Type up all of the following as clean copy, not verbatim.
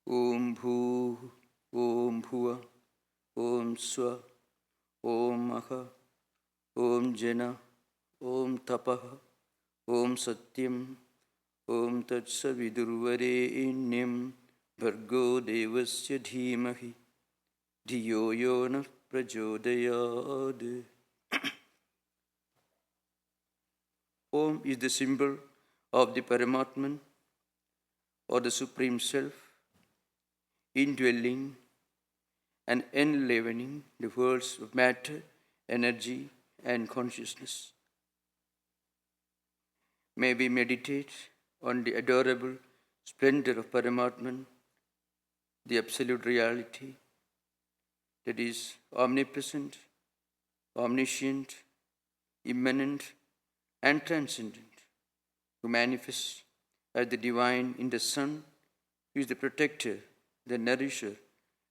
Om Bhu, Om Bhuva, Om Swa, Om Maha, Om Jana, Om Tapaha, Om Satyam, Om Tatsavidurvarenyam, Bhargo Devasya Dhimahi, Dhiyo Yona Prachodayad. Om is the symbol of the Paramatman, or the Supreme Self, indwelling and enlivening the worlds of matter, energy, and consciousness. May we meditate on the adorable splendor of Paramatman, the absolute reality that is omnipresent, omniscient, immanent, and transcendent, who manifests as the divine in the Son, who is the protector, the nourisher,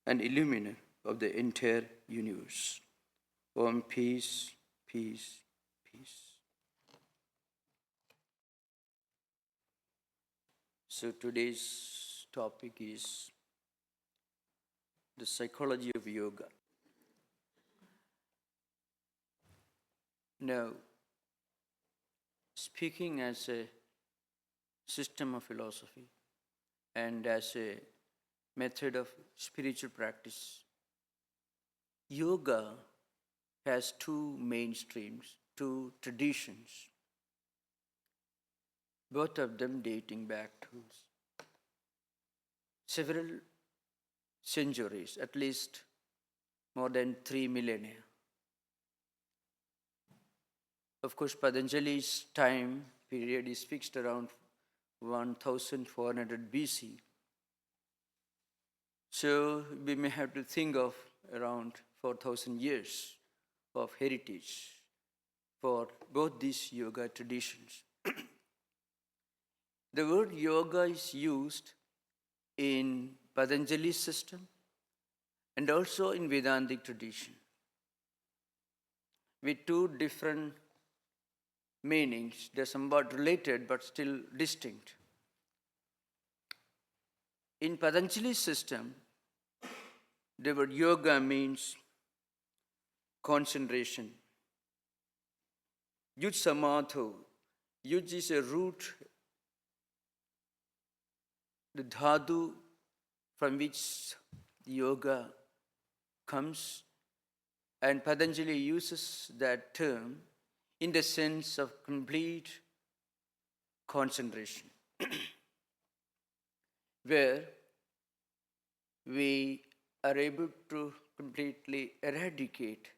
and illuminer of the entire universe. Om, peace, peace, peace. So today's topic is the psychology of yoga. Now, speaking as a system of philosophy and as a method of spiritual practice, yoga has two main streams, two traditions, both of them dating back to several centuries, at least more than 3 millennia. Of course, Patanjali's time period is fixed around 1400 BC. So we may have to think of around 4,000 years of heritage for both these yoga traditions. The word yoga is used in Patanjali's system and also in Vedantic tradition, with two different meanings. They're somewhat related but still distinct. In Patanjali's system, the word yoga means concentration. Yuj samadho. Yuj is a root, the dhatu from which yoga comes, and Patanjali uses that term in the sense of complete concentration, where we are able to completely eradicate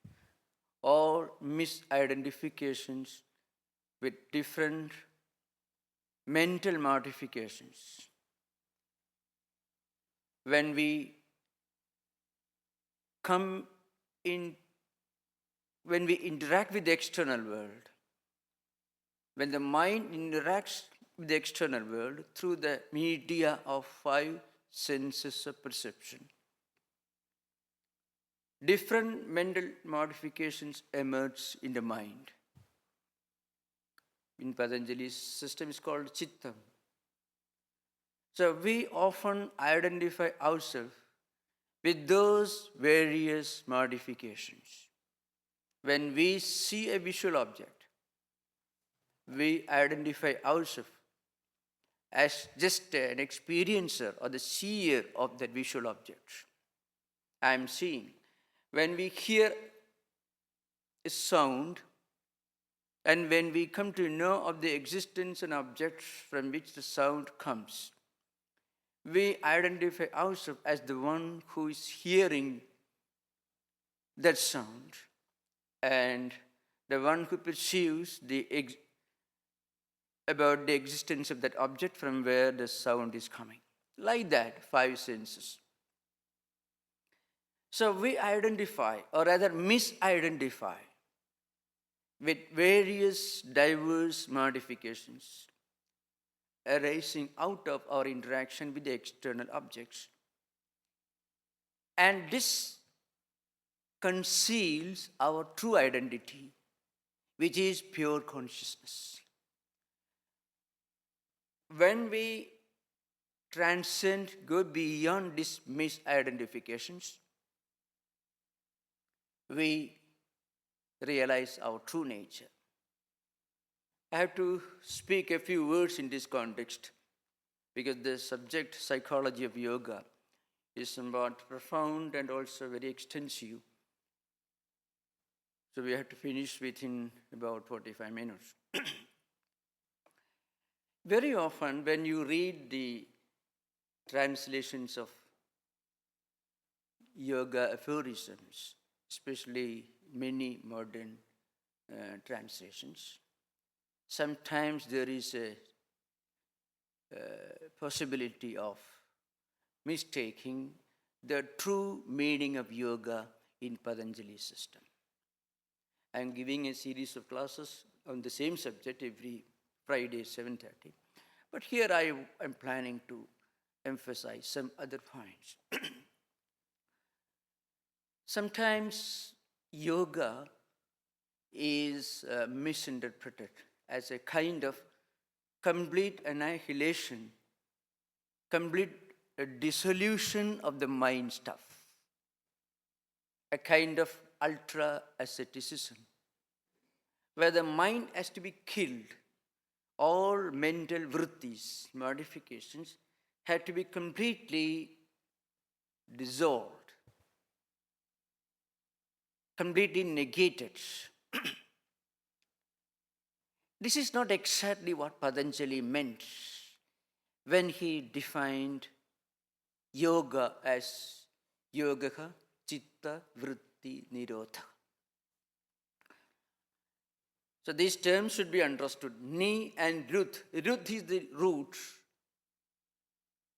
all misidentifications with different mental modifications. When we interact with the external world, when the mind interacts with the external world through the media of 5 senses of perception, different mental modifications emerge in the mind. In Patanjali's system, it's called chittam. So we often identify ourselves with those various modifications. When we see a visual object, we identify ourselves as just an experiencer or the seer of that visual object. I am seeing. When we hear a sound, and when we come to know of the existence and objects from which the sound comes, we identify ourselves as the one who is hearing that sound and the one who perceives about the existence of that object from where the sound is coming. Like that, 5 senses. So we identify, or rather misidentify, with various diverse modifications arising out of our interaction with the external objects. And this conceals our true identity, which is pure consciousness. When we transcend, go beyond these misidentifications, we realize our true nature. I have to speak a few words in this context because the subject, psychology of yoga, is somewhat profound and also very extensive. So we have to finish within about 45 minutes. Very often when you read the translations of yoga aphorisms, especially many modern translations, sometimes there is a possibility of mistaking the true meaning of yoga in Patanjali's system. I am giving a series of classes on the same subject every Friday, 7:30. But here I am planning to emphasize some other points. Sometimes yoga is misinterpreted as a kind of complete annihilation, complete dissolution of the mind stuff, a kind of ultra-asceticism, where the mind has to be killed. All mental vrittis, modifications, had to be completely dissolved, completely negated. This is not exactly what Patanjali meant when he defined yoga as yogaha chitta vritti nirodha. So these terms should be understood. Ni and ruth. Ruth is the root,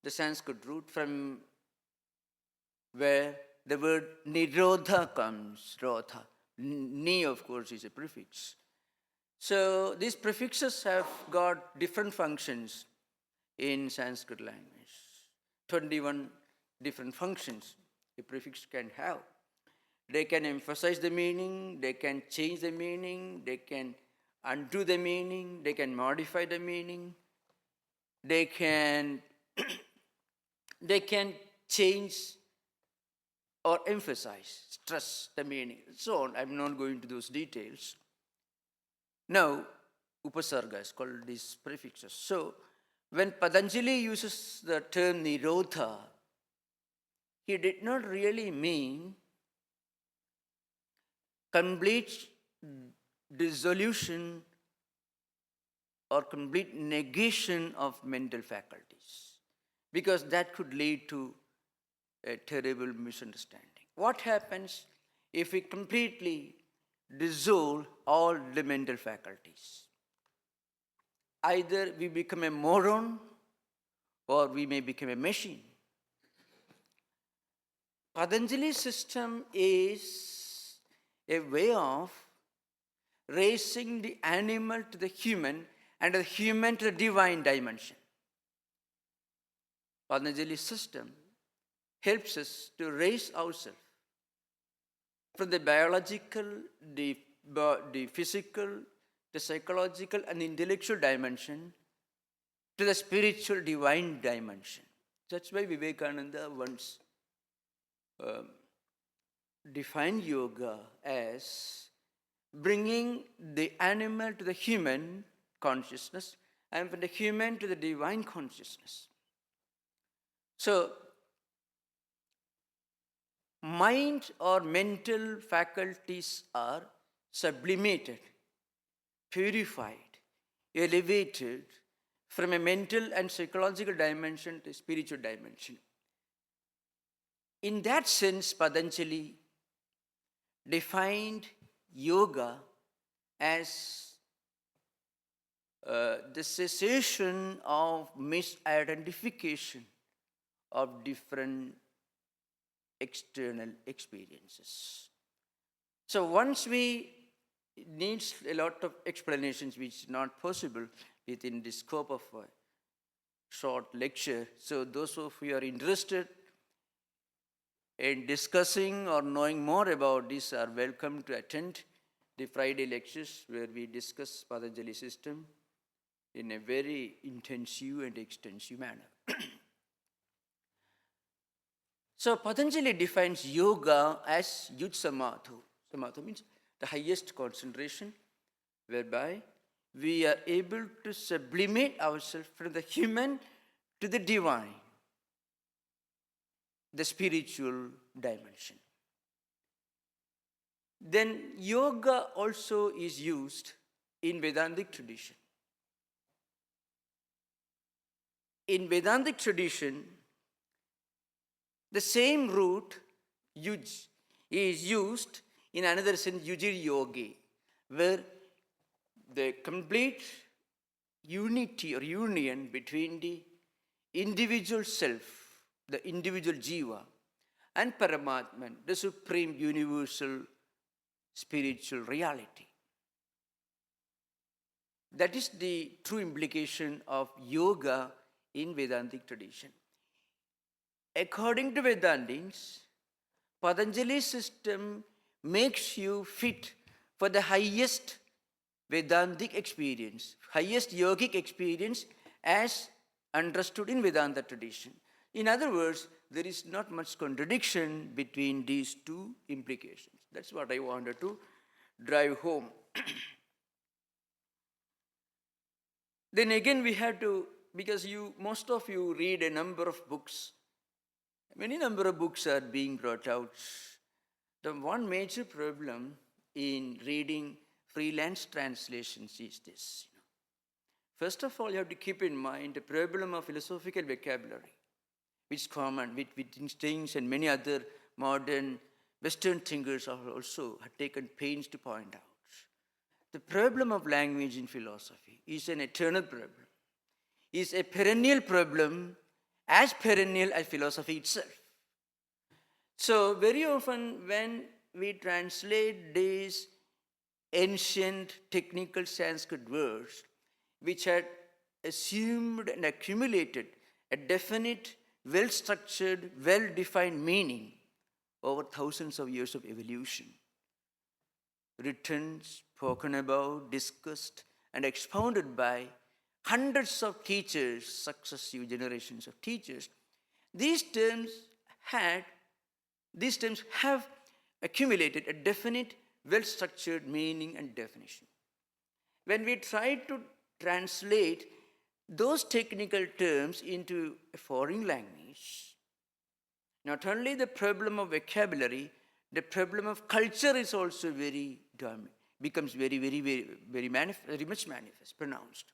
the Sanskrit root from where the word nirodha comes, rodha. Ni, of course, is a prefix. So these prefixes have got different functions in Sanskrit language. 21 different functions a prefix can have. They can emphasize the meaning, they can change the meaning, they can undo the meaning, they can modify the meaning, they can change or emphasize, stress the meaning, so on. I'm not going to those details. Now, upasarga is called these prefixes. So, when Patanjali uses the term nirodha, he did not really mean complete dissolution or complete negation of mental faculties, because that could lead to a terrible misunderstanding. What happens if we completely dissolve all the mental faculties? Either we become a moron or we may become a machine. Patanjali's system is a way of raising the animal to the human and the human to the divine dimension. Patanjali's system helps us to raise ourselves from the biological, the physical, the psychological and intellectual dimension to the spiritual divine dimension. That's why Vivekananda once defined yoga as bringing the animal to the human consciousness and from the human to the divine consciousness. So, mind or mental faculties are sublimated, purified, elevated from a mental and psychological dimension to a spiritual dimension. In that sense, Patanjali defined yoga as the cessation of misidentification of different external experiences. So once it needs a lot of explanations which is not possible within the scope of a short lecture. So those of you who are interested in discussing or knowing more about this are welcome to attend the Friday lectures where we discuss Patanjali system in a very intensive and extensive manner. So Patanjali defines yoga as yud samadhu. Samadhu means the highest concentration, whereby we are able to sublimate ourselves from the human to the divine, the spiritual dimension. Then yoga also is used in Vedantic tradition. In Vedantic tradition, the same root yuj is used in another sense, yujir yogi, where the complete unity or union between the individual self, the individual jiva, and Paramatman, the supreme universal spiritual reality. That is the true implication of yoga in Vedantic tradition. According to Vedantins, Patanjali's system makes you fit for the highest Vedantic experience, highest yogic experience as understood in Vedanta tradition. In other words, there is not much contradiction between these two implications. That's what I wanted to drive home. Then again we have to, because most of you read a number of books, many number of books are being brought out. The one major problem in reading freelance translations is this. First of all, you have to keep in mind the problem of philosophical vocabulary, which is common with Einstein and many other modern Western thinkers have also taken pains to point out. The problem of language in philosophy is an eternal problem, is a perennial problem, as perennial as philosophy itself. So very often when we translate these ancient technical Sanskrit words, which had assumed and accumulated a definite, well-structured, well-defined meaning over thousands of years of evolution, written, spoken about, discussed, and expounded by hundreds of teachers, successive generations of teachers, these terms have accumulated a definite, well-structured meaning and definition. When we try to translate those technical terms into a foreign language, not only the problem of vocabulary, the problem of culture is also becomes very much manifest, pronounced.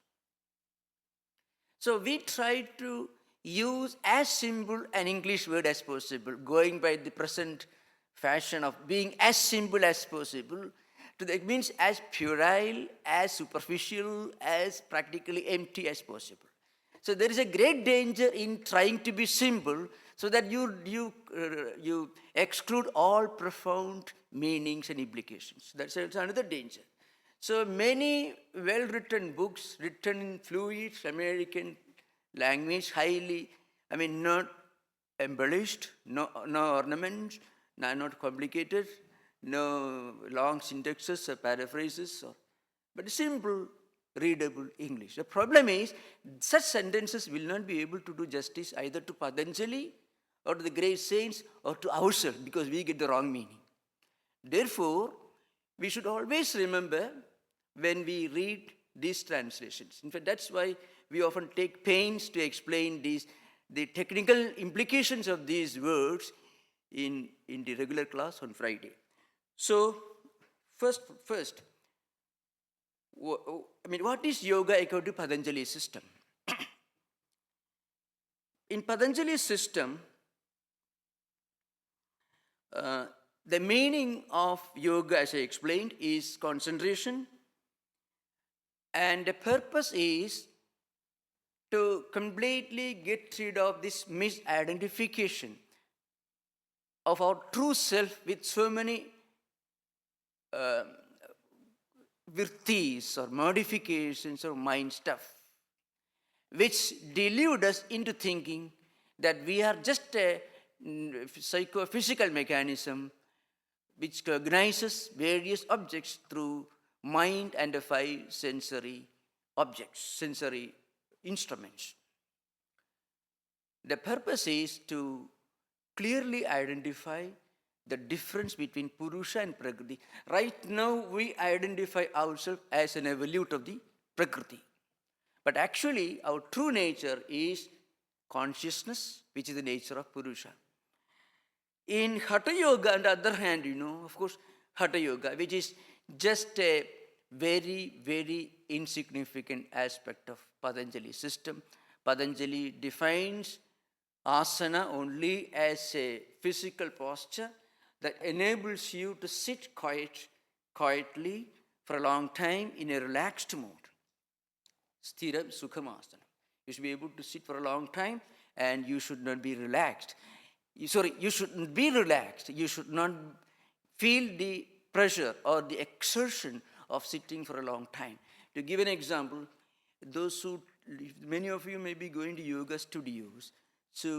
So we try to use as simple an English word as possible, going by the present fashion of being as simple as possible. It means as puerile, as superficial, as practically empty as possible. So there is a great danger in trying to be simple, so that you exclude all profound meanings and implications. That's another danger. So many well-written books, written in fluid American language, not embellished, no ornaments, not complicated, no long syntaxes or paraphrases, but simple, readable English. The problem is, such sentences will not be able to do justice either to Patanjali or to the great saints or to ourselves, because we get the wrong meaning. Therefore, we should always remember when we read these translations. In fact, that's why we often take pains to explain the technical implications of these words in the regular class on Friday. So, first, what is yoga according to Patanjali's system? In Patanjali's system, the meaning of yoga, as I explained, is concentration, and the purpose is to completely get rid of this misidentification of our true self with so many virtis or modifications of mind stuff, which delude us into thinking that we are just a psychophysical mechanism which cognizes various objects through mind and the five sensory objects, sensory instruments. The purpose is to clearly identify the difference between Purusha and Prakriti. Right now, we identify ourselves as an evolute of the Prakriti. But actually, our true nature is consciousness, which is the nature of Purusha. In Hatha Yoga, on the other hand, of course, Hatha Yoga, which is just a very, very insignificant aspect of Patanjali system. Patanjali defines asana only as a physical posture that enables you to sit quietly for a long time in a relaxed mode. Sthiram Sukhamasana. You should be able to sit for a long time and you should not be relaxed. You shouldn't be relaxed. You should not feel the pressure or the exertion of sitting for a long time. To give an example, many of you may be going to yoga studios. So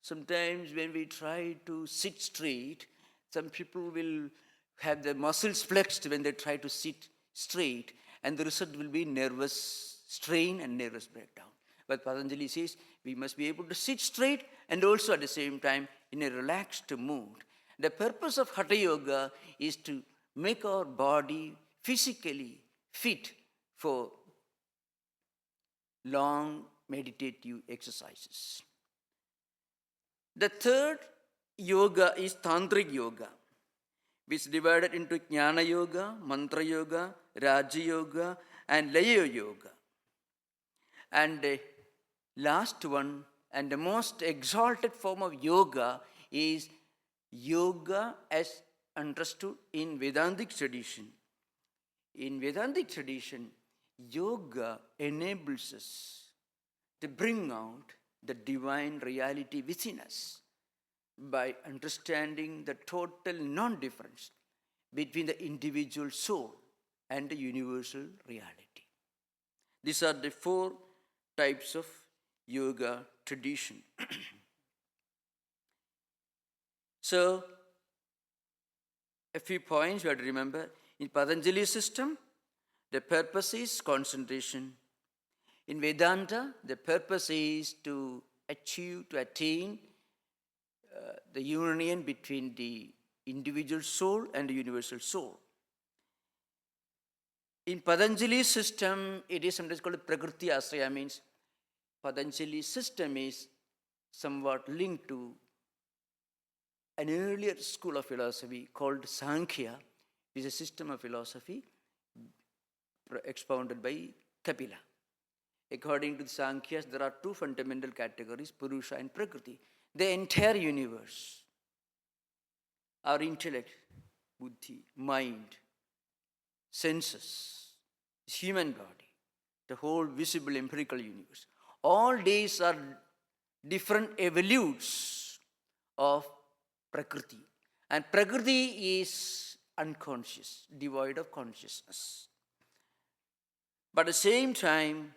sometimes when we try to sit straight, some people will have their muscles flexed when they try to sit straight, and the result will be nervous strain and nervous breakdown. But Patanjali says we must be able to sit straight and also at the same time in a relaxed mood. The purpose of Hatha Yoga is to make our body physically fit for long meditative exercises. The third yoga is Tantric Yoga, which is divided into Jnana Yoga, Mantra Yoga, Raja Yoga, and Laya Yoga. And the last one and the most exalted form of yoga is yoga as understood in Vedantic tradition. In Vedantic tradition, yoga enables us to bring out the divine reality within us by understanding the total non-difference between the individual soul and the universal reality. These are the 4 types of yoga tradition. So, a few points you have to remember. In Patanjali system, the purpose is concentration. In Vedanta, the purpose is to attain the union between the individual soul and the universal soul. In Patanjali system, it is sometimes called Prakriti Asraya, means Patanjali system is somewhat linked to an earlier school of philosophy called Sankhya, which is a system of philosophy expounded by Kapila. According to the Sankhyas, there are 2 fundamental categories, Purusha and Prakriti. The entire universe, our intellect, buddhi, mind, senses, human body, the whole visible empirical universe, all these are different evolutes of Prakriti. And Prakriti is unconscious, devoid of consciousness. But at the same time,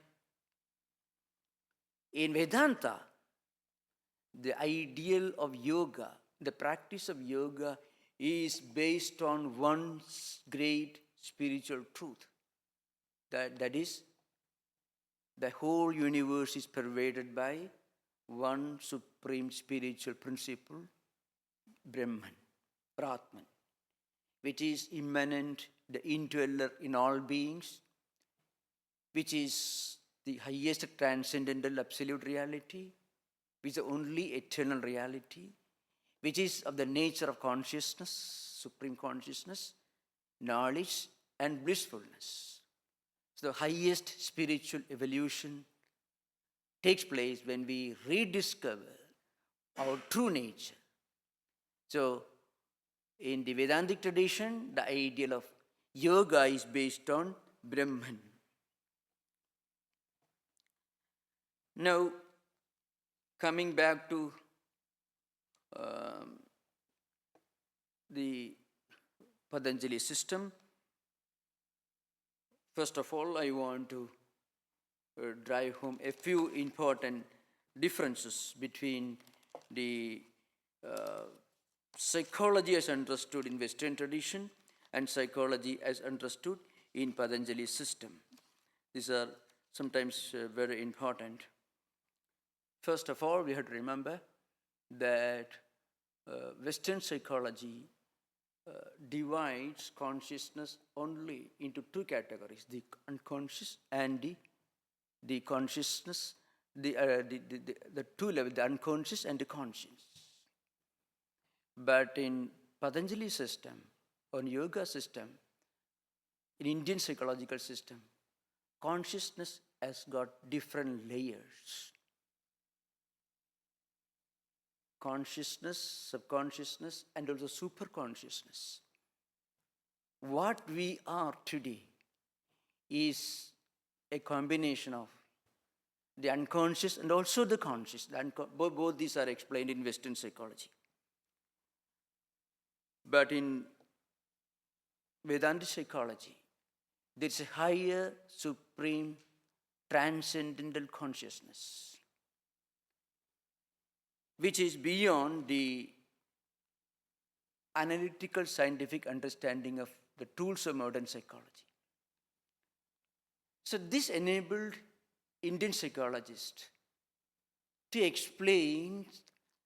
in Vedanta, the ideal of yoga, the practice of yoga is based on one great spiritual truth. That is, the whole universe is pervaded by one supreme spiritual principle, Brahman, Brahman, which is immanent, the indweller in all beings, which is the highest transcendental absolute reality, which is the only eternal reality, which is of the nature of consciousness, supreme consciousness, knowledge, and blissfulness. So the highest spiritual evolution takes place when we rediscover our true nature. So in the Vedantic tradition, the ideal of yoga is based on Brahman. Now, coming back to the Patanjali system, first of all, I want to drive home a few important differences between the psychology as understood in Western tradition and psychology as understood in Patanjali system. These are sometimes very important. First of all, we have to remember that Western psychology divides consciousness only into two categories, the unconscious and the consciousness, the two levels, the unconscious and the conscious. But in Patanjali system, or yoga system, in Indian psychological system, consciousness has got different layers. Consciousness, subconsciousness, and also superconsciousness. What we are today is a combination of the unconscious and also the conscious. Both these are explained in Western psychology. But in Vedantic psychology, there is a higher, supreme, transcendental consciousness, which is beyond the analytical scientific understanding of the tools of modern psychology. So this enabled Indian psychologists to explain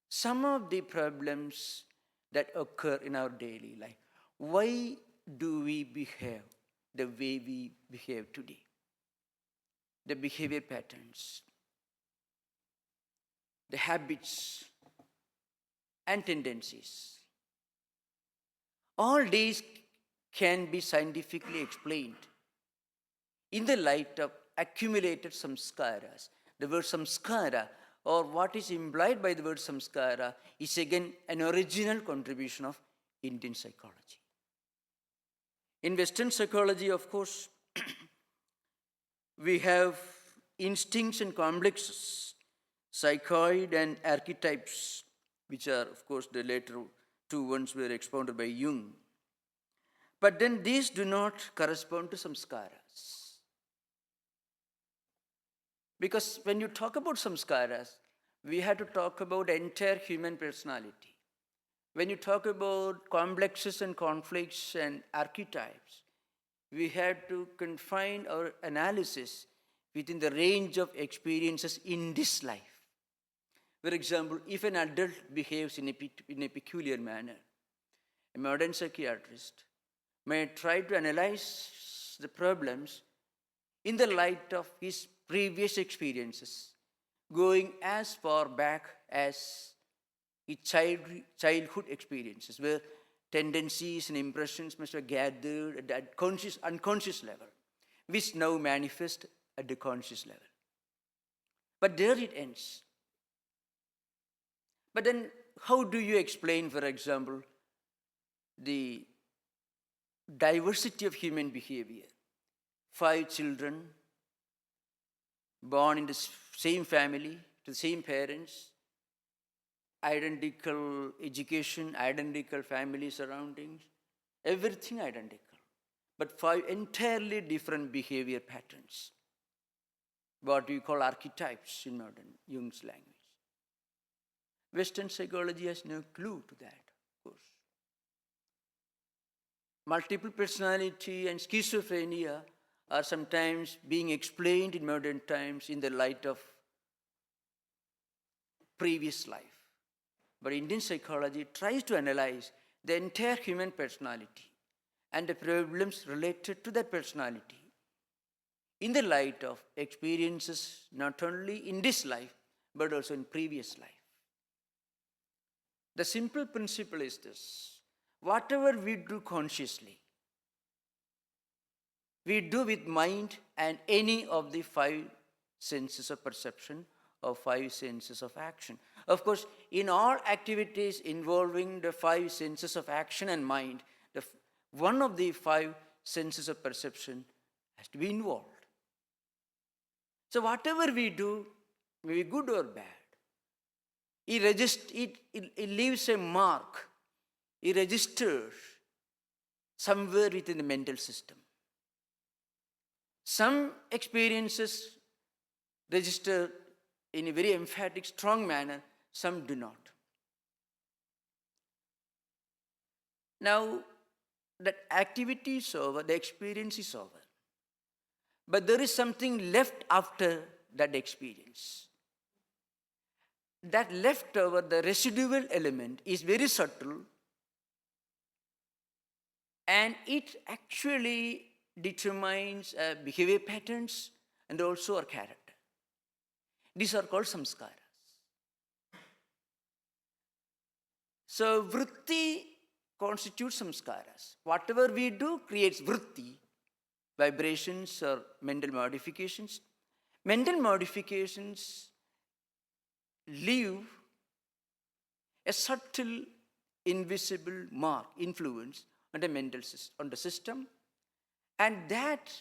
some of the problems that occur in our daily life. Why do we behave the way we behave today? The behavior patterns, the habits and tendencies. All these can be scientifically explained in the light of accumulated samskaras. The word samskara, or what is implied by the word samskara, is again an original contribution of Indian psychology. In Western psychology, of course, we have instincts and complexes, psychoid and archetypes, which are, of course, the later two ones were expounded by Jung. But then these do not correspond to samskaras. Because when you talk about samskaras, we have to talk about entire human personality. When you talk about complexes and conflicts and archetypes, we have to confine our analysis within the range of experiences in this life. For example, if an adult behaves in a peculiar manner, a modern psychiatrist may try to analyze the problems in the light of his previous experiences, going as far back as his childhood experiences, where tendencies and impressions must have gathered at that unconscious level, which now manifest at the conscious level. But there it ends. But then how do you explain, for example, the diversity of human behavior? 5 children born in the same family, to the same parents, identical education, identical family surroundings, everything identical, but 5 entirely different behavior patterns, what we call archetypes in modern Jung's language. Western psychology has no clue to that, of course. Multiple personality and schizophrenia are sometimes being explained in modern times in the light of previous life. But Indian psychology tries to analyze the entire human personality and the problems related to that personality in the light of experiences not only in this life, but also in previous life. The simple principle is this: whatever we do consciously, we do with mind and any of the 5 senses of perception or 5 senses of action. Of course, in all activities involving the 5 senses of action and mind, one of the 5 senses of perception has to be involved. So whatever we do, maybe good or bad, it leaves a mark, it registers somewhere within the mental system. Some experiences register in a very emphatic, strong manner, some do not. Now, that activity is over, the experience is over. But there is something left after that experience. that leftover, the residual element is very subtle, and it actually determines behavior patterns and also our character. These are called samskaras. So vritti constitutes samskaras. Whatever we do creates vritti, vibrations or mental modifications. Mental modifications leave a subtle, invisible mark, influence on the mental system, on the system, and that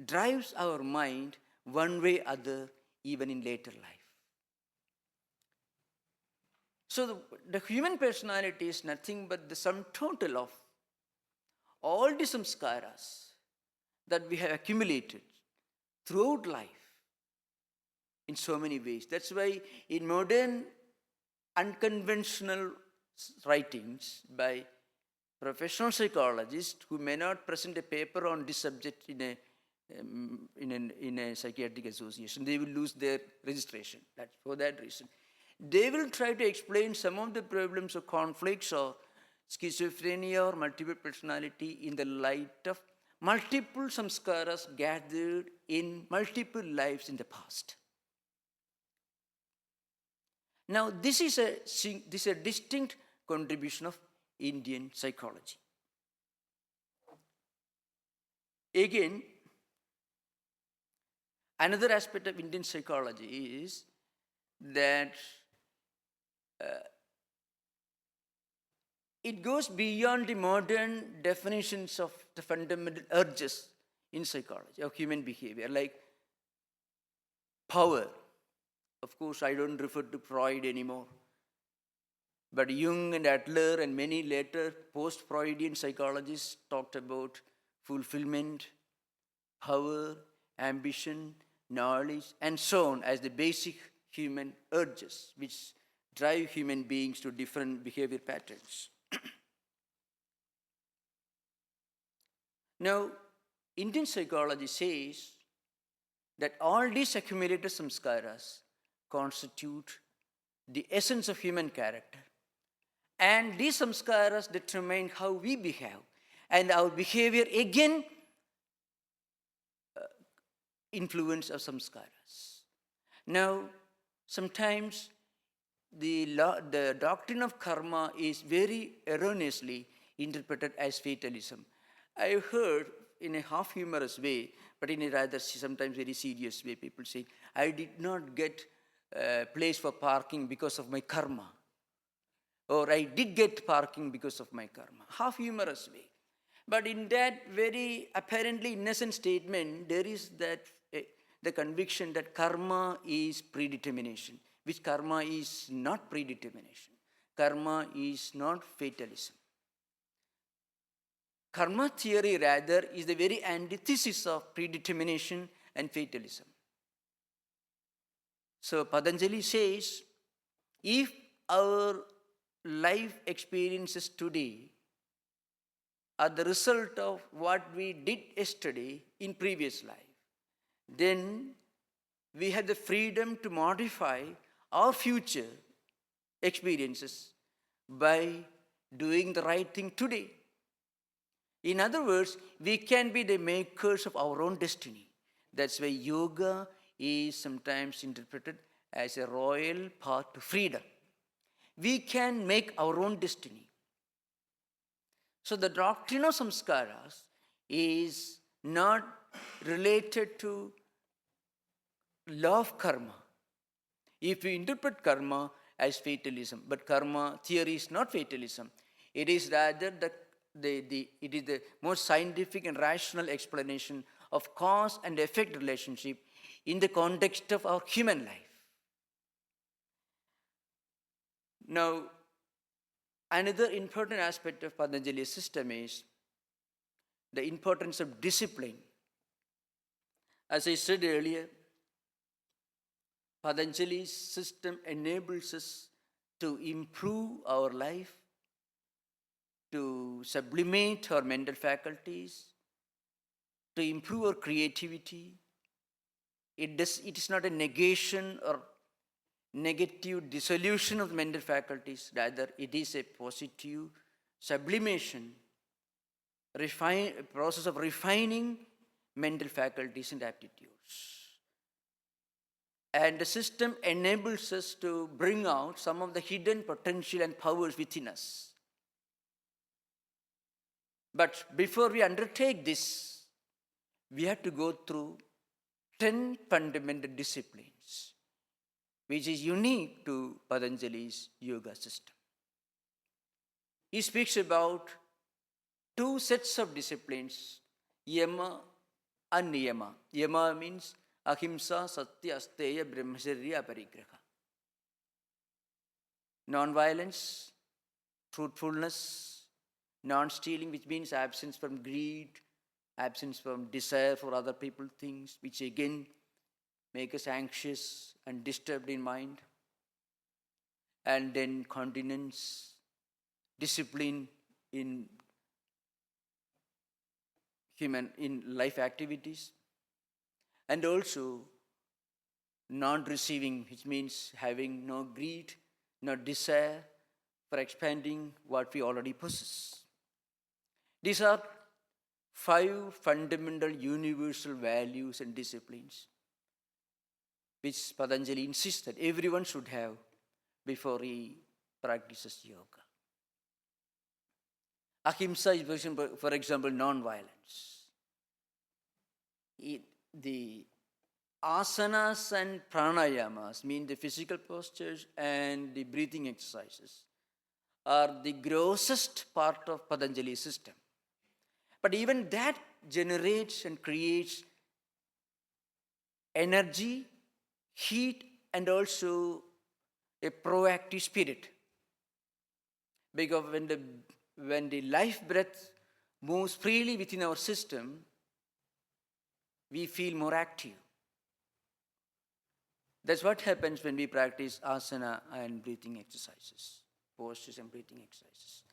drives our mind one way or other, even in later life. So the human personality is nothing but the sum total of all the samskaras that we have accumulated throughout life in so many ways. That's why in modern unconventional writings by professional psychologists who may not present a paper on this subject in a psychiatric association, they will lose their registration. That's for that reason. They will try to explain some of the problems or conflicts or schizophrenia or multiple personality in the light of multiple samskaras gathered in multiple lives in the past. Now, this is a distinct contribution of Indian psychology. Again, another aspect of Indian psychology is that it goes beyond the modern definitions of the fundamental urges in psychology, of human behavior, like power. Of course, I don't refer to Freud anymore. But Jung and Adler and many later post-Freudian psychologists talked about fulfillment, power, ambition, knowledge, and so on as the basic human urges which drive human beings to different behavior patterns. Now, Indian psychology says that all these accumulated samskaras constitute the essence of human character. And these samskaras determine how we behave. And our behavior again influence of samskaras. Now, sometimes the doctrine of karma is very erroneously interpreted as fatalism. I heard in a half humorous way, but in a rather sometimes very serious way, people say, I did not get a place for parking because of my karma. Or I did get parking because of my karma. Half humorous way. But in that very apparently innocent statement, there is that the conviction that karma is predetermination, which karma is not predetermination. Karma is not fatalism. Karma theory rather is the very antithesis of predetermination and fatalism. So Patanjali says, if our life experiences today are the result of what we did yesterday in previous life, then we have the freedom to modify our future experiences by doing the right thing today. In other words, we can be the makers of our own destiny. That's why yoga is sometimes interpreted as a royal path to freedom. We can make our own destiny. So the doctrine of samskaras is not related to law of karma. If we interpret karma as fatalism, but karma theory is not fatalism, it is rather it is the most scientific and rational explanation of cause and effect relationship in the context of our human life. Now, another important aspect of Patanjali's system is the importance of discipline. As I said earlier, Patanjali's system enables us to improve our life, to sublimate our mental faculties, to improve our creativity. It is not a negation or negative dissolution of the mental faculties. Rather, it is a positive sublimation, process of refining mental faculties and aptitudes. And the system enables us to bring out some of the hidden potential and powers within us. But before we undertake this, we have to go through 10 fundamental disciplines, which is unique to Patanjali's yoga system. He speaks about 2 sets of disciplines, yama and niyama. Yama means ahimsa, satya, asteya, brahmacharya, aparigraha. Non-violence, truthfulness, non-stealing, which means absence from greed, absence from desire for other people's things, which again make us anxious and disturbed in mind. And then continence, discipline in life activities. And also non-receiving, which means having no greed, no desire for expanding what we already possess. These are 5 fundamental universal values and disciplines which Patanjali insists that everyone should have before he practices yoga. Ahimsa is, for example, non-violence. The asanas and pranayamas, mean the physical postures and the breathing exercises, are the grossest part of Patanjali's system. But even that generates and creates energy, heat, and also a proactive spirit. Because when the life breath moves freely within our system, we feel more active. That's what happens when we practice asana and breathing exercises, postures and breathing exercises.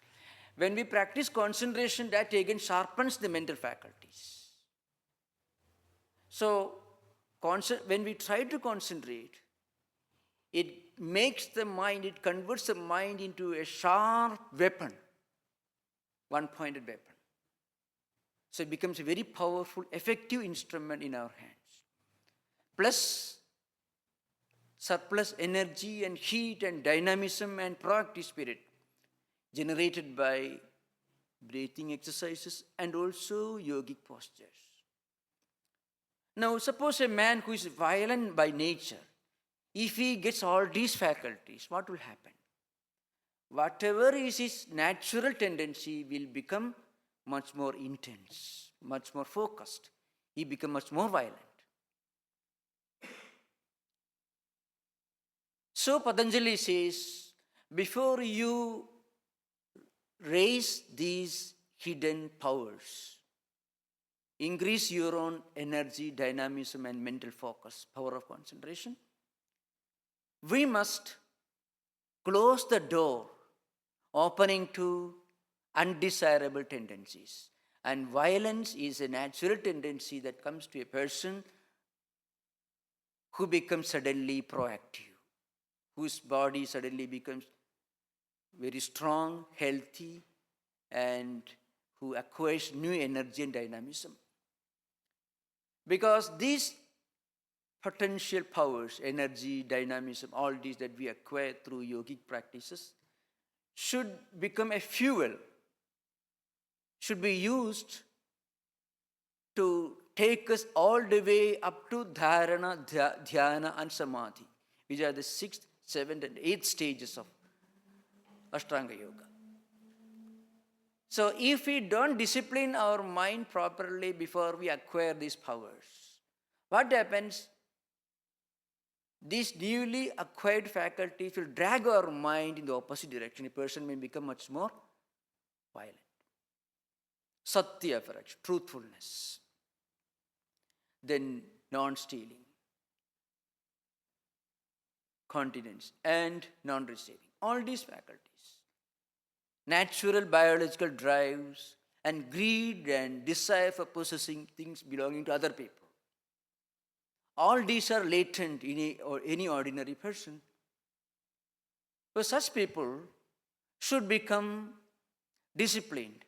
When we practice concentration, that again sharpens the mental faculties. So, when we try to concentrate, it makes the mind, it converts the mind into a sharp weapon, one-pointed weapon. So it becomes a very powerful, effective instrument in our hands. Plus, surplus energy and heat and dynamism and proactive spirit generated by breathing exercises and also yogic postures. Now, suppose a man who is violent by nature, if he gets all these faculties, what will happen? Whatever is his natural tendency will become much more intense, much more focused. He becomes much more violent. So Patanjali says, before you raise these hidden powers, increase your own energy, dynamism, and mental focus, power of concentration, we must close the door opening to undesirable tendencies. And violence is a natural tendency that comes to a person who becomes suddenly proactive, whose body suddenly becomes very strong, healthy, and who acquires new energy and dynamism. Because these potential powers, energy, dynamism, all these that we acquire through yogic practices, should become a fuel, should be used to take us all the way up to dharana, dhyana, and samadhi, which are the 6th, 7th, and 8th stages of Ashtanga Yoga. So if we don't discipline our mind properly before we acquire these powers, what happens? These newly acquired faculties will drag our mind in the opposite direction. A person may become much more violent. Satya, for example, truthfulness. Then non-stealing, continence, and non-receiving. All these faculties. Natural biological drives and greed and desire for possessing things belonging to other people. All these are latent in any ordinary person. So such people should become disciplined.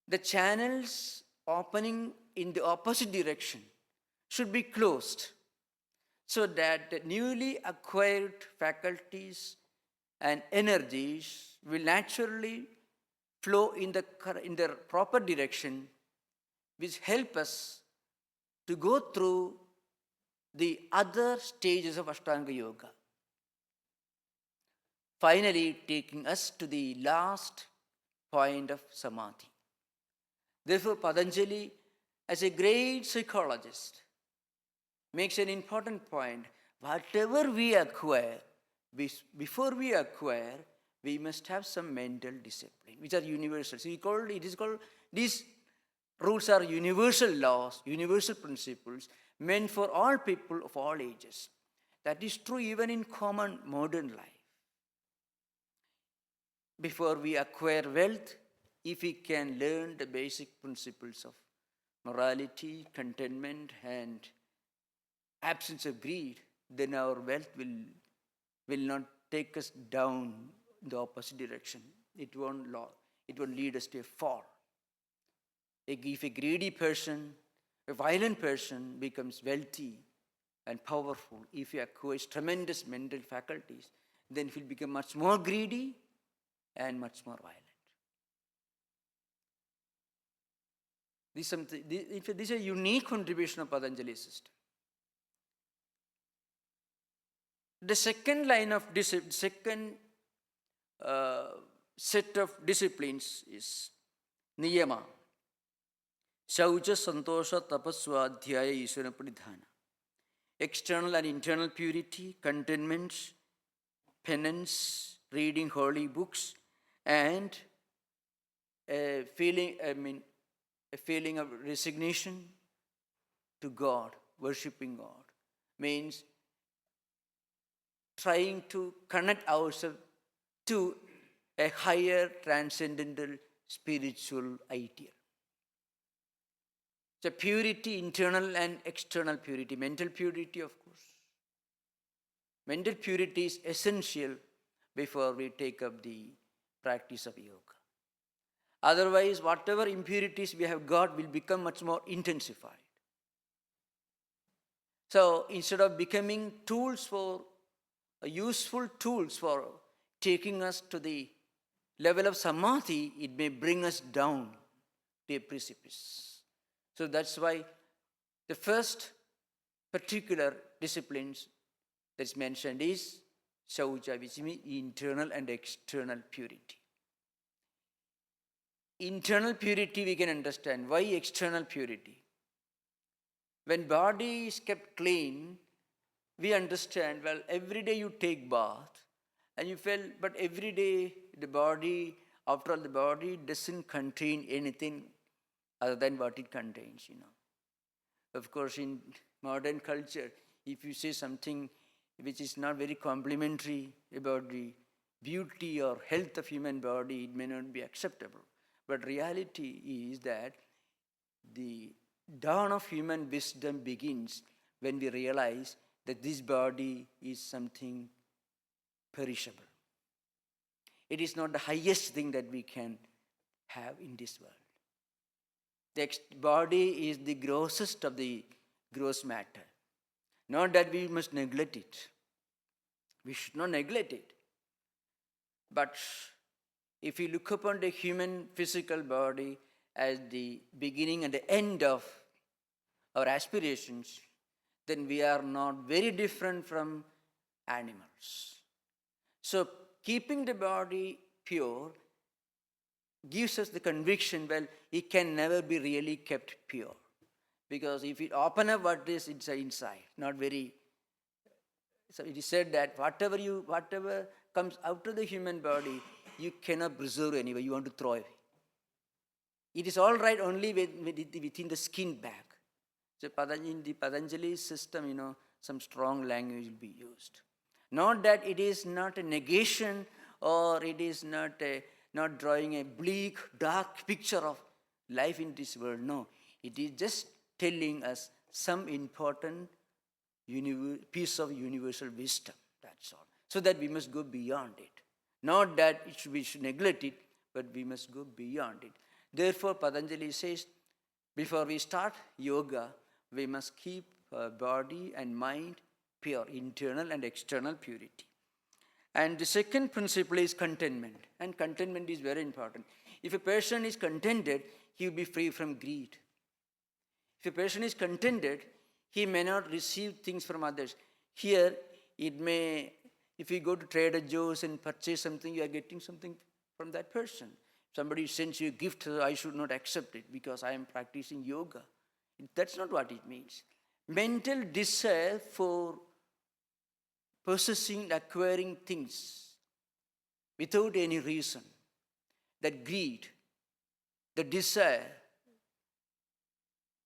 The channels opening in the opposite direction should be closed so that the newly acquired faculties and energies will naturally flow in the proper direction, which help us to go through the other stages of Ashtanga Yoga. Finally, taking us to the last point of Samadhi. Therefore, Patanjali, as a great psychologist, makes an important point. Whatever we acquire, before we acquire, we must have some mental discipline, which are universal. So these rules are universal laws, universal principles, meant for all people of all ages. That is true even in common modern life. Before we acquire wealth, if we can learn the basic principles of morality, contentment, and absence of greed, then our wealth will not take us down in the opposite direction. It won't lead us to a fall. If a greedy person, a violent person becomes wealthy and powerful, if he acquires tremendous mental faculties, then he will become much more greedy and much more violent. This is a unique contribution of Patanjali's system. The second set of disciplines is niyama. Shaucha, santosha, tapaswadhyaya, isvara pranidhana. External and internal purity, contentment, penance, reading holy books, and a feeling of resignation to God, worshipping God, means trying to connect ourselves to a higher transcendental spiritual ideal. So purity, internal and external purity, mental purity, of course. Mental purity is essential before we take up the practice of yoga. Otherwise, whatever impurities we have got will become much more intensified. So instead of becoming useful tools for taking us to the level of samadhi, it may bring us down to a precipice. So that's why the first particular disciplines that's mentioned is shaucha, which means internal and external purity. Internal purity we can understand. Why external purity? When body is kept clean, we understand, well, every day you take bath and you feel, but every day after all, the body doesn't contain anything other than what it contains, Of course, in modern culture, if you say something which is not very complimentary about the beauty or health of human body, it may not be acceptable. But reality is that the dawn of human wisdom begins when we realize that this body is something perishable. It is not the highest thing that we can have in this world. The body is the grossest of the gross matter. Not that we must neglect it. We should not neglect it. But if we look upon the human physical body as the beginning and the end of our aspirations, then we are not very different from animals. So keeping the body pure gives us the conviction, well, it can never be really kept pure. Because if it open up what is inside, not very. So it is said that whatever comes out of the human body, you cannot preserve anyway, you want to throw away. It is all right only within the skin bag. So in the Patanjali system, some strong language will be used. Not that it is not a negation or it is not drawing a bleak, dark picture of life in this world. No, it is just telling us some important piece of universal wisdom. That's all. So that we must go beyond it. Not that we should neglect it, but we must go beyond it. Therefore, Patanjali says, before we start yoga, we must keep our body and mind pure, internal and external purity. And the second principle is contentment. And contentment is very important. If a person is contented, he will be free from greed. If a person is contented, he may not receive things from others. Here, it may, if you go to Trader Joe's and purchase something, you are getting something from that person. Somebody sends you a gift, I should not accept it because I am practicing yoga. That's not what it means. Mental desire for possessing, acquiring things without any reason, that greed, the desire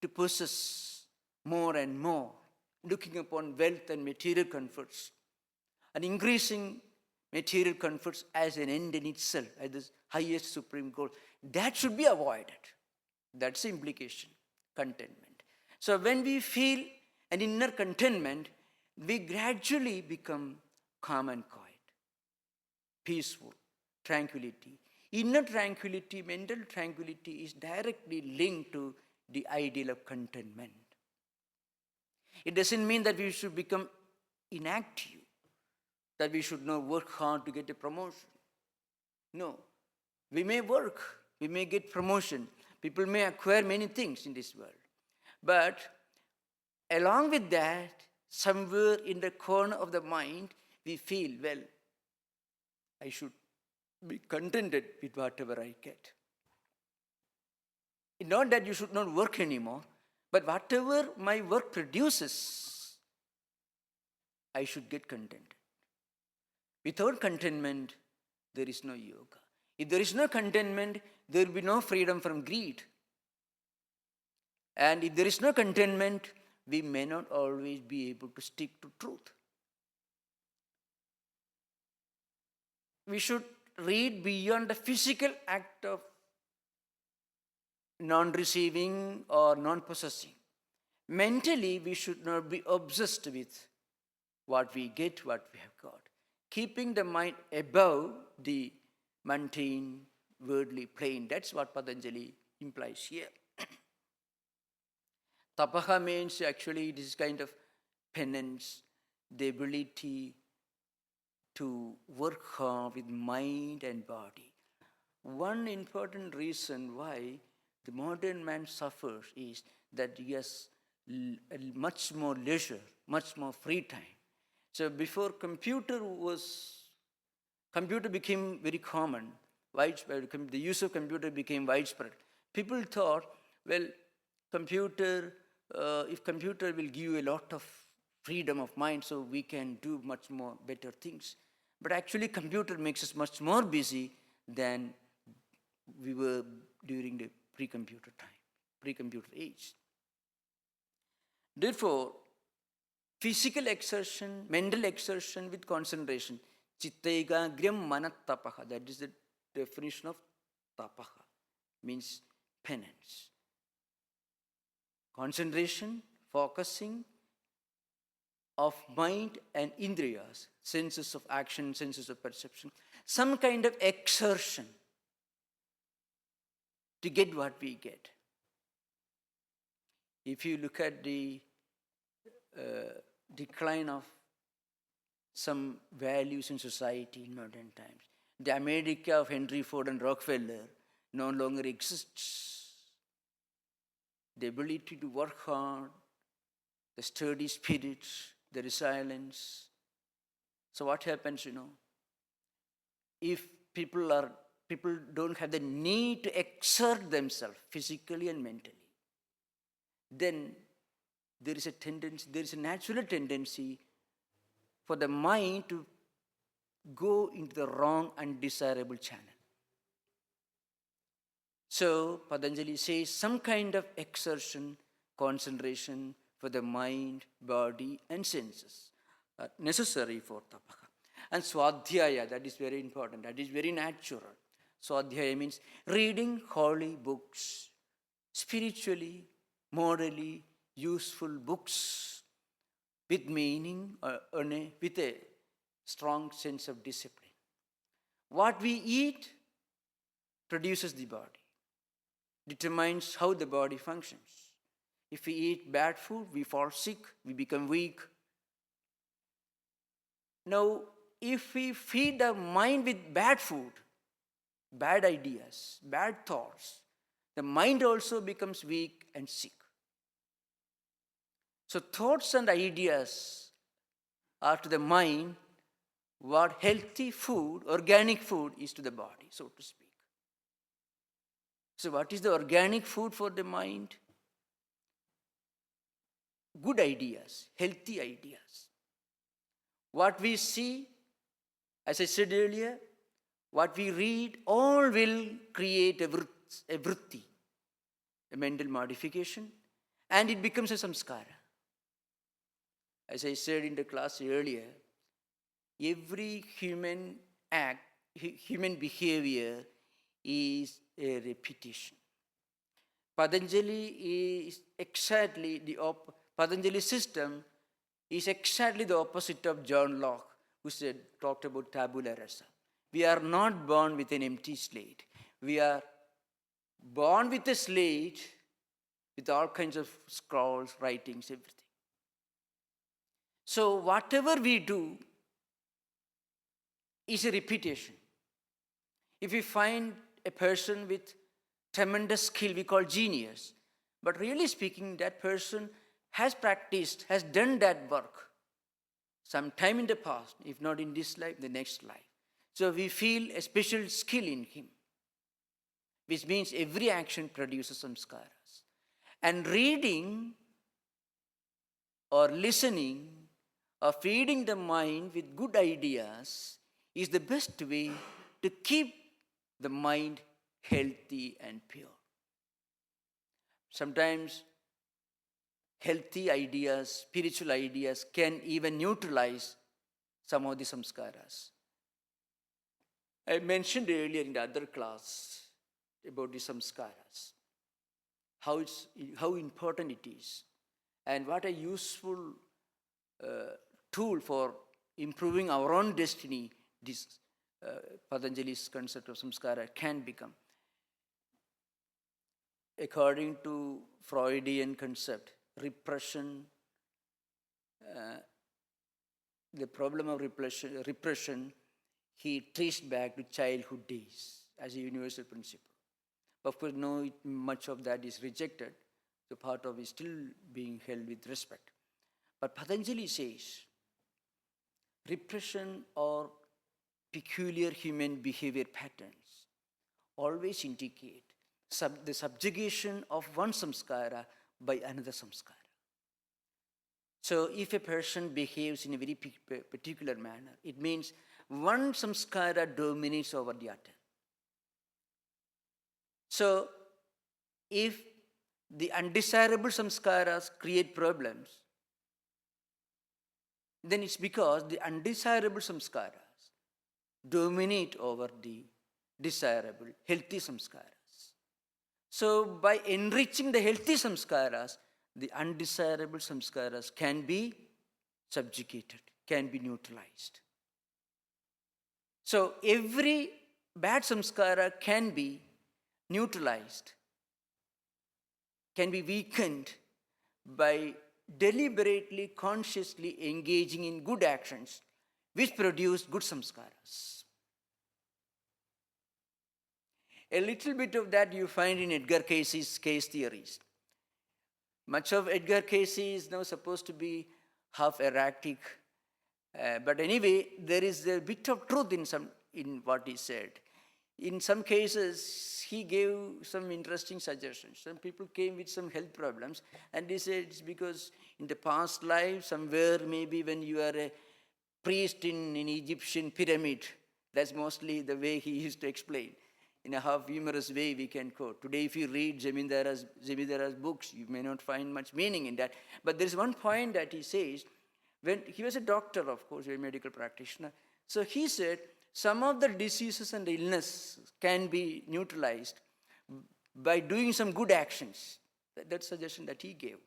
to possess more and more, looking upon wealth and material comforts, and increasing material comforts as an end in itself, as the highest supreme goal, that should be avoided. That's the implication, contentment. So when we feel an inner contentment, we gradually become calm and quiet, peaceful, tranquility. Inner tranquility, mental tranquility is directly linked to the ideal of contentment. It doesn't mean that we should become inactive, that we should not work hard to get a promotion. No. We may work, we may get promotion, people may acquire many things in this world. But along with that, somewhere in the corner of the mind, we feel, well, I should be contented with whatever I get. It's not that you should not work anymore, but whatever my work produces, I should get contented. Without contentment, there is no yoga. If there is no contentment, there will be no freedom from greed. And if there is no contentment, we may not always be able to stick to truth. We should read beyond the physical act of non-receiving or non-possessing. Mentally, we should not be obsessed with what we get, what we have got. Keeping the mind above the mundane, worldly plane. That's what Patanjali implies here. Tapaha means actually this kind of penance, the ability to work hard with mind and body. One important reason why the modern man suffers is that he has much more leisure, much more free time. So before computer became very common, widespread, the use of computer became widespread. People thought, well, if computer will give you a lot of freedom of mind, so we can do much more better things. But actually computer makes us much more busy than we were during the pre-computer time, pre-computer age. Therefore, physical exertion, mental exertion with concentration, chittaigagriyam manattapaha, that is the definition of tapaha, means penance. Concentration, focusing of mind and indriyas, senses of action, senses of perception, some kind of exertion to get what we get. If you look at the decline of some values in society in modern times, the America of Henry Ford and Rockefeller no longer exists. The ability to work hard, the sturdy spirit, the resilience. So what happens, if people don't have the need to exert themselves physically and mentally, then there is a natural tendency for the mind to go into the wrong, undesirable channel. So Patanjali says some kind of exertion, concentration for the mind, body and senses are necessary for tapaha. And swadhyaya, that is very important, that is very natural. Swadhyaya means reading holy books, spiritually, morally useful books with meaning, with a strong sense of discipline. What we eat produces the body, determines how the body functions. If we eat bad food, we fall sick, we become weak. Now, if we feed the mind with bad food, bad ideas, bad thoughts, the mind also becomes weak and sick. So thoughts and ideas are to the mind what healthy food, organic food is to the body, so to speak. So what is the organic food for the mind? Good ideas, healthy ideas. What we see, as I said earlier, what we read, all will create a vritti, a mental modification, and it becomes a samskara. As I said in the class earlier, every human act, human behavior is a repetition. Patanjali is exactly Patanjali system is exactly the opposite of John Locke, who talked about tabula rasa. We are not born with an empty slate. We are born with a slate with all kinds of scrawls, writings, everything. So whatever we do is a repetition. If we find a person with tremendous skill, we call genius. But really speaking, that person has practiced, has done that work sometime in the past, if not in this life, the next life. So we feel a special skill in him, which means every action produces samskaras. And reading or listening or feeding the mind with good ideas is the best way to keep the mind healthy and pure. Sometimes healthy ideas, spiritual ideas can even neutralize some of the samskaras. I mentioned earlier in the other class about the samskaras, how important it is, and what a useful tool for improving our own destiny this Patanjali's concept of samskara can become. According to Freudian concept, repression, the problem of repression, he traced back to childhood days as a universal principle. Of course, no, much of that is rejected, so part of it is still being held with respect. But Patanjali says, repression or peculiar human behavior patterns always indicate the subjugation of one samskara by another samskara. So if a person behaves in a very particular manner, it means one samskara dominates over the other. So if the undesirable samskaras create problems, then it's because the undesirable samskaras dominate over the desirable, healthy samskaras. So by enriching the healthy samskaras, the undesirable samskaras can be subjugated, can be neutralized. So every bad samskara can be neutralized, can be weakened by deliberately, consciously engaging in good actions which produce good samskaras. A little bit of that you find in Edgar Cayce's case theories. Much of Edgar Cayce is now supposed to be half erratic, but anyway, there is a bit of truth in what he said. In some cases, he gave some interesting suggestions. Some people came with some health problems, and he said it's because in the past life, somewhere maybe when you are a priest in an Egyptian pyramid, that's mostly the way he used to explain. In a half humorous way, we can quote. Today, if you read Zamindara's books, you may not find much meaning in that. But there is one point that he says, when he was a doctor, of course, a medical practitioner. So he said, some of the diseases and illness can be neutralized by doing some good actions. That's the suggestion that he gave.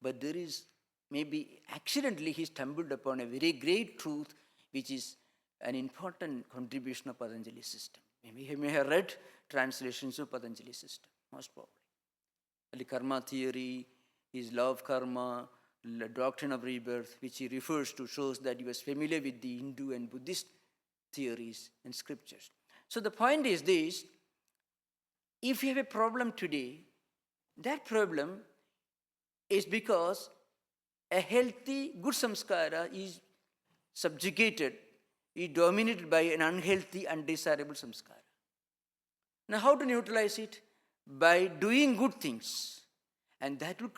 But there is maybe accidentally he stumbled upon a very great truth, which is an important contribution of Patanjali system. Maybe he may have read translations of Patanjali system, most probably. The karma theory, his law of karma, the doctrine of rebirth, which he refers to, shows that he was familiar with the Hindu and Buddhist theories and scriptures. So the point is this: if you have a problem today, that problem is because a healthy, good samskara is subjugated, is dominated by an unhealthy, undesirable samskara. Now, how to neutralize it? By doing good things. And that will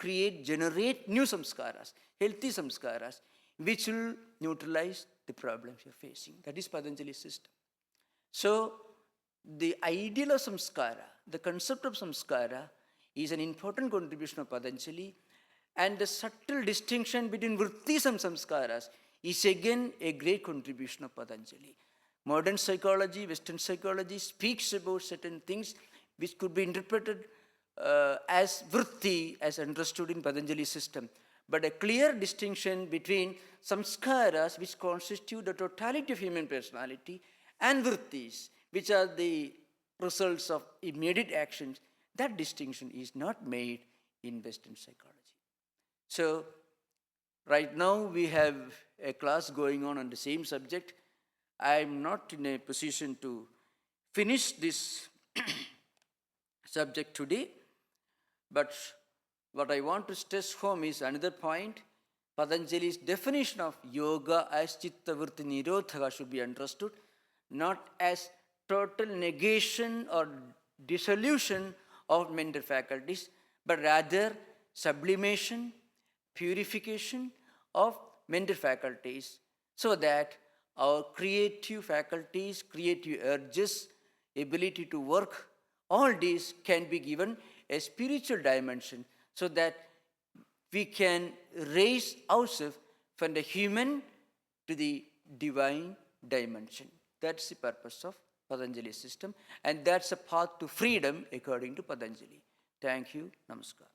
generate new samskaras, healthy samskaras, which will neutralize the problems you're facing. That is Patanjali's system. So, the ideal of samskara, the concept of samskara, is an important contribution of Patanjali, and the subtle distinction between vrittis and samskaras is again a great contribution of Patanjali. Modern psychology, Western psychology speaks about certain things which could be interpreted as vritti, as understood in Patanjali system. But a clear distinction between samskaras, which constitute the totality of human personality, and vrittis, which are the results of immediate actions, that distinction is not made in Western psychology. So, right now we have a class going on the same subject. I am not in a position to finish this subject today, but what I want to stress home is another point. Patanjali's definition of yoga as chitta vritti nirodha should be understood, not as total negation or dissolution of mental faculties, but rather sublimation, purification of mental faculties, so that our creative faculties, creative urges, ability to work, all these can be given a spiritual dimension, so that we can raise ourselves from the human to the divine dimension. That's the purpose of Patanjali system, and that's a path to freedom according to Patanjali. Thank you. Namaskar.